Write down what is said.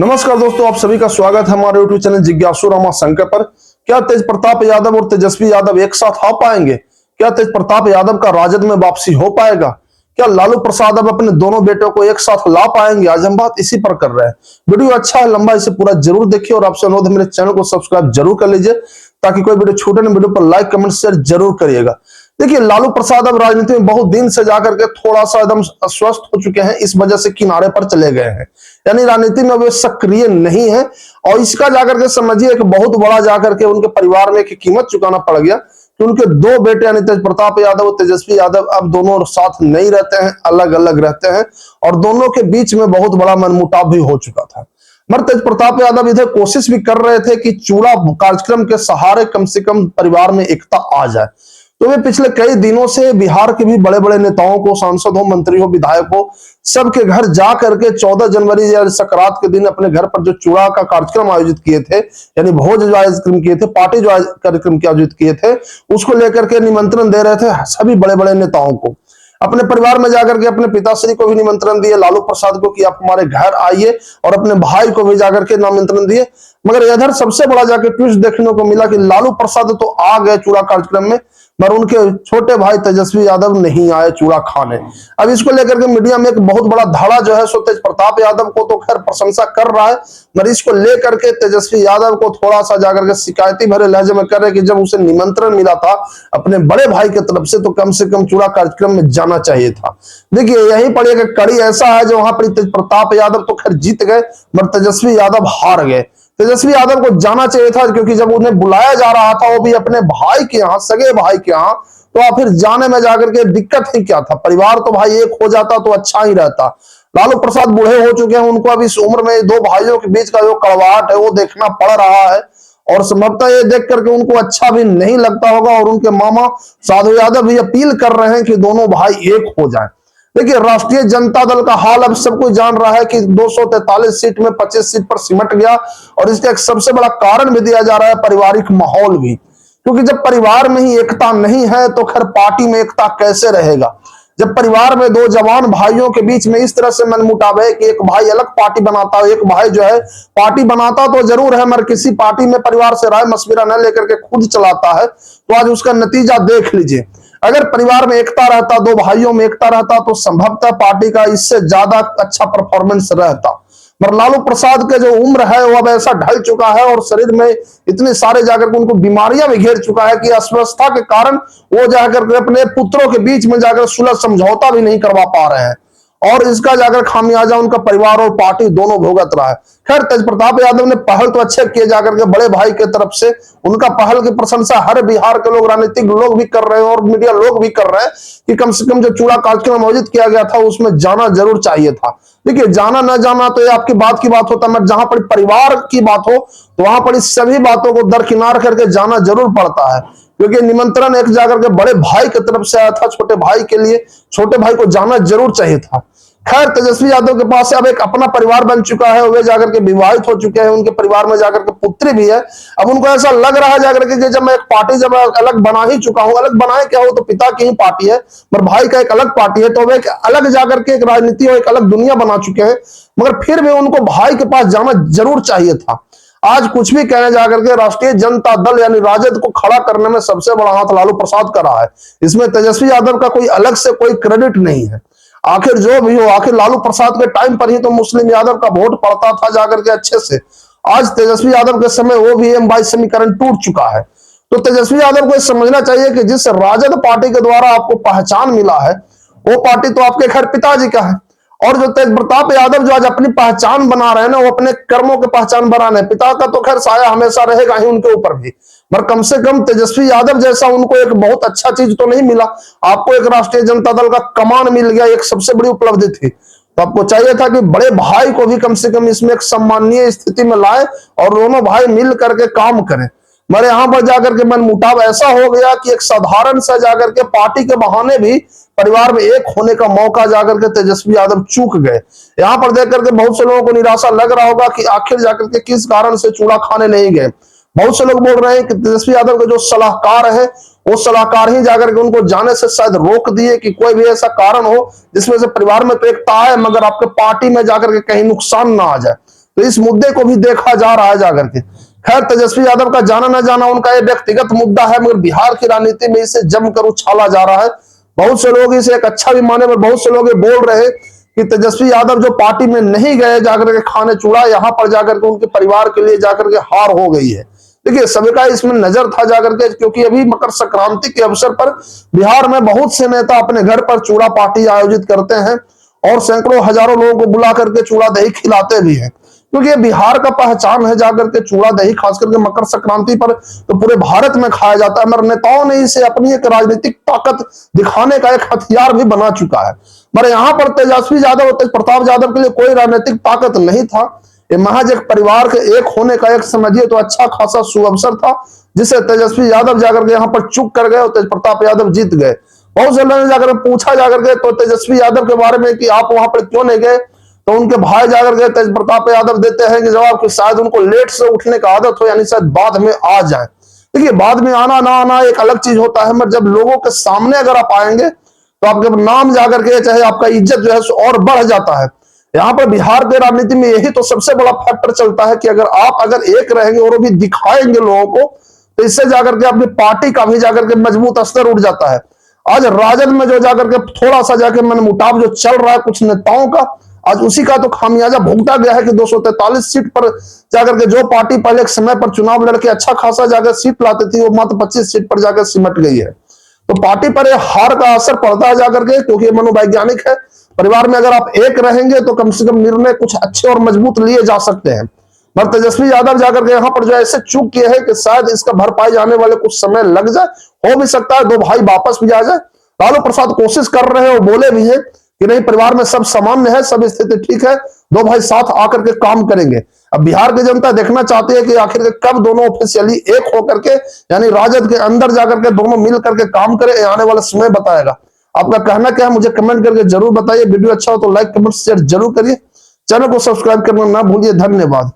नमस्कार दोस्तों, आप सभी का स्वागत है हमारे यूट्यूब चैनल जिज्ञासु रामा शंकर पर। क्या तेज प्रताप यादव और तेजस्वी यादव एक साथ आ पाएंगे? क्या तेज प्रताप यादव का राजद में वापसी हो पाएगा? क्या लालू प्रसाद अब अपने दोनों बेटों को एक साथ ला पाएंगे? आज हम बात इसी पर कर रहे हैं। वीडियो अच्छा है, लंबा, इसे पूरा जरूर देखिए और आपसे अनुरोध है मेरे चैनल को सब्सक्राइब जरूर कर लीजिए ताकि कोई वीडियो छूटे नहीं। वीडियो पर लाइक कमेंट शेयर जरूर करिएगा। देखिए, लालू प्रसाद अब राजनीति में बहुत दिन से जाकर के थोड़ा सा एकदम अस्वस्थ हो चुके हैं, इस वजह से किनारे पर चले गए हैं, यानी राजनीति में वे सक्रिय नहीं है। और इसका जाकर के समझिए कि बहुत बड़ा जाकर के उनके परिवार में एक कीमत चुकाना पड़ गया कि उनके दो बेटे यानी तेज प्रताप यादव और तेजस्वी यादव अब दोनों साथ नहीं रहते हैं, अलग अलग रहते हैं और दोनों के बीच में बहुत बड़ा मनमुटाव भी हो चुका था। मगर तेज प्रताप यादव इधर कोशिश भी कर रहे थे कि चूड़ा कार्यक्रम के सहारे कम से कम परिवार में एकता आ जाए। तो वे पिछले कई दिनों से बिहार के भी बड़े बड़े नेताओं को, सांसद हो, मंत्री हो, विधायक हो, सबके घर जा करके 14 जनवरी या संक्रांत के दिन अपने घर पर जो चूड़ा का कार्यक्रम आयोजित किए थे, यानी भोज जो आयोजित किए थे, पार्टी जो कार्यक्रम के आयोजित किए थे, उसको लेकर के निमंत्रण दे रहे थे सभी बड़े बड़े नेताओं को। अपने परिवार में जाकर के अपने पिताश्री को भी निमंत्रण दिए, लालू प्रसाद को कि आप हमारे घर आइए, और अपने भाई को भी जाकर के निमंत्रण दिए। मगर इधर सबसे बड़ा जाकर ट्विस्ट देखने को मिला कि लालू प्रसाद तो आ गए चूड़ा कार्यक्रम में, मगर उनके छोटे भाई तेजस्वी यादव नहीं आए चूड़ा खाने। अब इसको लेकर के मीडिया में एक बहुत बड़ा धड़ा जो है सो तेज प्रताप यादव को तो खैर प्रशंसा कर रहा है, मगर इसको लेकर के तेजस्वी यादव को थोड़ा सा जाकर के शिकायती भरे लहजे में कर रहे कि जब उसे निमंत्रण मिला था अपने बड़े भाई की तरफ से तो कम से कम चूड़ा कार्यक्रम में जाना चाहिए था। देखिए, यहीं पर एक कड़ी ऐसा है जो वहां पर तेज प्रताप यादव तो खैर जीत गए, मगर तेजस्वी यादव हार गए। तेजस्वी यादव को जाना चाहिए था, क्योंकि जब उन्हें बुलाया जा रहा था वो भी अपने भाई के यहाँ, सगे भाई के यहाँ, तो आप फिर जाने में जाकर के दिक्कत ही क्या था? परिवार तो भाई एक हो जाता तो अच्छा ही रहता। लालू प्रसाद बूढ़े हो चुके हैं, उनको अब इस उम्र में दो भाइयों के बीच का जो कड़वाहट है वो देखना पड़ रहा है, और संभवतः ये देख करके उनको अच्छा भी नहीं लगता होगा। और उनके मामा साधु यादव भी अपील कर रहे हैं कि दोनों भाई एक हो जाएं। देखिए, राष्ट्रीय जनता दल का हाल अब सब कोई जान रहा है कि 243 सीट में 25 सीट पर सिमट गया, और इसका एक सबसे बड़ा कारण भी दिया जा रहा है पारिवारिक माहौल भी, क्योंकि जब परिवार में ही एकता नहीं है तो खैर पार्टी में एकता कैसे रहेगा? जब परिवार में दो जवान भाइयों के बीच में इस तरह से मनमुटाव है कि एक भाई अलग पार्टी बनाता है, एक भाई जो है पार्टी बनाता तो जरूर है मगर किसी पार्टी में परिवार से राय मशविरा न लेकर के खुद चलाता है, तो आज उसका नतीजा देख लीजिए। अगर परिवार में एकता रहता, दो भाइयों में एकता रहता, तो संभवतः पार्टी का इससे ज्यादा अच्छा परफॉर्मेंस रहता। मगर लालू प्रसाद के जो उम्र है वो अब ऐसा ढल चुका है और शरीर में इतने सारे जाकर के उनको बीमारियां भी घेर चुका है कि अस्वस्थता के कारण वो जाकर के अपने पुत्रों के बीच में जाकर सुलह समझौता भी नहीं करवा पा रहे हैं, और इसका जाकर खामियाजा उनका परिवार और पार्टी दोनों भुगत रहा है। खैर, तेज प्रताप यादव ने पहल तो अच्छे किए जाकर के बड़े भाई के तरफ से, उनका पहल की प्रशंसा हर बिहार के लोग, राजनीतिक लोग भी कर रहे हैं और मीडिया लोग भी कर रहे हैं कि कम से कम जो चूड़ा कार्यक्रम आयोजित किया गया था उसमें जाना जरूर चाहिए था। देखिए, जाना न जाना तो ये आपकी बात की बात होता है, मगर जहां पर परिवार की बात हो तो वहां पर इस सभी बातों को दरकिनार करके जाना जरूर पड़ता है, क्योंकि निमंत्रण एक जाकर के बड़े भाई की तरफ से आया था छोटे भाई के लिए, छोटे भाई को जाना जरूर चाहिए था। खैर, तेजस्वी यादव के पास अब एक अपना परिवार बन चुका है, वे जाकर के विवाहित हो चुके हैं, उनके परिवार में जाकर के पुत्री भी है। अब उनको ऐसा लग रहा है जाकर के जब मैं एक पार्टी जब अलग बना ही चुका हूं, अलग बनाए क्या हो तो पिता की ही पार्टी है, पर भाई का एक अलग पार्टी है, तो वे एक अलग जाकर के एक राजनीति और एक अलग दुनिया बना चुके हैं, मगर फिर भी उनको भाई के पास जाना जरूर चाहिए था। आज कुछ भी कहने जाकर के राष्ट्रीय जनता दल यानी राजद को खड़ा करने में सबसे बड़ा हाथ लालू प्रसाद का रहा है। इसमें तेजस्वी यादव का कोई अलग से कोई क्रेडिट नहीं है। आखिर जो भी हो, आखिर लालू प्रसाद के टाइम पर ही तो मुस्लिम यादव का वोट पड़ता था जाकर के अच्छे से। आज तेजस्वी यादव के समय वो भी M22 समीकरण टूट चुका है। तो तेजस्वी यादव को समझना चाहिए कि जिस राजद पार्टी के द्वारा आपको पहचान मिला है वो पार्टी तो आपके खैर पिताजी का है, और जो तेज प्रताप यादव जो आज अपनी पहचान बना रहे हैं ना, वो अपने कर्मों की पहचान बना रहे हैं। पिता का तो खैर साया हमेशा रहेगा ही उनके ऊपर भी, पर कम से कम तेजस्वी यादव जैसा उनको एक बहुत अच्छा चीज तो नहीं मिला। आपको एक राष्ट्रीय जनता दल का कमान मिल गया, एक सबसे बड़ी उपलब्धि थी। तो आपको चाहिए था कि बड़े भाई को भी कम से कम इसमें एक सम्माननीय स्थिति में लाए और दोनों भाई मिल करके काम करें। मगर यहां पर जाकर के मनमुटाव ऐसा हो गया कि एक साधारण सा जाकर के पार्टी के बहाने भी परिवार में एक होने का मौका जाकर के तेजस्वी यादव चूक गए। यहां पर देख करके बहुत से लोगों को निराशा लग रहा होगा कि आखिर जाकर के किस कारण से चूड़ा खाने नहीं गए। बहुत से लोग बोल रहे हैं कि तेजस्वी यादव के जो सलाहकार है वो सलाहकार ही जाकर के उनको जाने से शायद रोक दिए कि कोई भी ऐसा कारण हो जिसमें से परिवार में तो एकता है मगर आपके पार्टी में जाकर के कहीं नुकसान ना आ जाए। तो इस मुद्दे को भी देखा जा रहा है जाकर के। खैर, तेजस्वी यादव का जाना न जाना उनका ये व्यक्तिगत मुद्दा है, मगर बिहार की राजनीति में इसे जमकर उछाला जा रहा है। बहुत से लोग इसे एक अच्छा भी माने, पर बहुत से लोग ये बोल रहे हैं कि तेजस्वी यादव जो पार्टी में नहीं गए जाकर के खाने चूड़ा, यहां पर जाकर के उनके परिवार के लिए जाकर के हार हो गई है। देखिए, सबका इसमें नजर था जाकर के, क्योंकि अभी मकर संक्रांति के अवसर पर बिहार में बहुत से नेता अपने घर पर चूड़ा पार्टी आयोजित करते हैं और सैकड़ों हजारों लोगों को बुला करके चूड़ा दही खिलाते भी हैं, क्योंकि ये बिहार का पहचान है जाकर के चूड़ा दही, खास करके मकर संक्रांति पर तो पूरे भारत में खाया जाता है। मगर नेताओं ने इसे अपनी एक राजनीतिक ताकत दिखाने का एक हथियार भी बना चुका है। मगर यहाँ पर तेजस्वी यादव और तेज प्रताप यादव के लिए कोई राजनीतिक ताकत नहीं था। ये महज एक परिवार के एक होने का एक समझिए तो अच्छा खासा सुअवसर था, जिसे तेजस्वी यादव जाकर के यहाँ पर चुप कर गए और तेज प्रताप यादव जीत गए। बहुत से लोगों ने जाकर पूछा जाकर के तो तेजस्वी यादव के बारे में कि आप वहां पर क्यों नहीं गए, तो उनके भाई जाकर के तेज प्रताप यादव देते हैं कि जवाब कि शायद उनको लेट से उठने का आदत हो, यानी शायद बाद में आ जाए। देखिए, बाद में आना ना आना एक अलग चीज होता है, मगर जब लोगों के सामने अगर आप आएंगे तो आपके नाम जाकर के चाहे आपका इज्जत जो है और बढ़ जाता है। यहाँ पर बिहार के राजनीति में यही तो सबसे बड़ा फैक्टर चलता है कि अगर एक रहेंगे और भी दिखाएंगे लोगों को, तो इससे जाकर के अपनी पार्टी का भी जाकर के मजबूत स्तर उठ जाता है। आज राजद में जो जाकर के थोड़ा सा जाकर मनमुटाव जो चल रहा है कुछ नेताओं का, आज उसी का तो खामियाजा भुगता गया है कि 243 सीट पर जाकर के जो पार्टी पहले एक समय पर चुनाव लड़के अच्छा खासा जाकर सीट लाती थी, वो मात्र 25 सीट पर जाकर सिमट गई है। तो पार्टी पर यह हार का असर पड़ता है जाकर के, क्योंकि ये मनोवैज्ञानिक है। परिवार में अगर आप एक रहेंगे तो कम से कम निर्णय कुछ अच्छे और मजबूत लिए जा सकते हैं। पर तेजस्वी यादव जाकर के यहाँ पर जो ऐसे चूक किए हैं कि शायद इसका भरपाई जाने वाले कुछ समय लग जाए, हो भी सकता है दो भाई वापस भी आ जाए। लालू प्रसाद कोशिश कर रहे हैं और बोले भी हैं कि नहीं, परिवार में सब सामान्य है, सब स्थिति ठीक है, दो भाई साथ आकर के काम करेंगे। अब बिहार की जनता देखना चाहती है कि आखिर कब दोनों ऑफिशियली एक होकर के, यानी राजद के अंदर जाकर के दोनों मिल करके काम करे, आने वाला समय बताएगा। आपका कहना क्या है मुझे कमेंट करके जरूर बताइए। वीडियो अच्छा हो तो लाइक कमेंट शेयर जरूर करिए। चैनल को सब्सक्राइब करना ना भूलिए। धन्यवाद।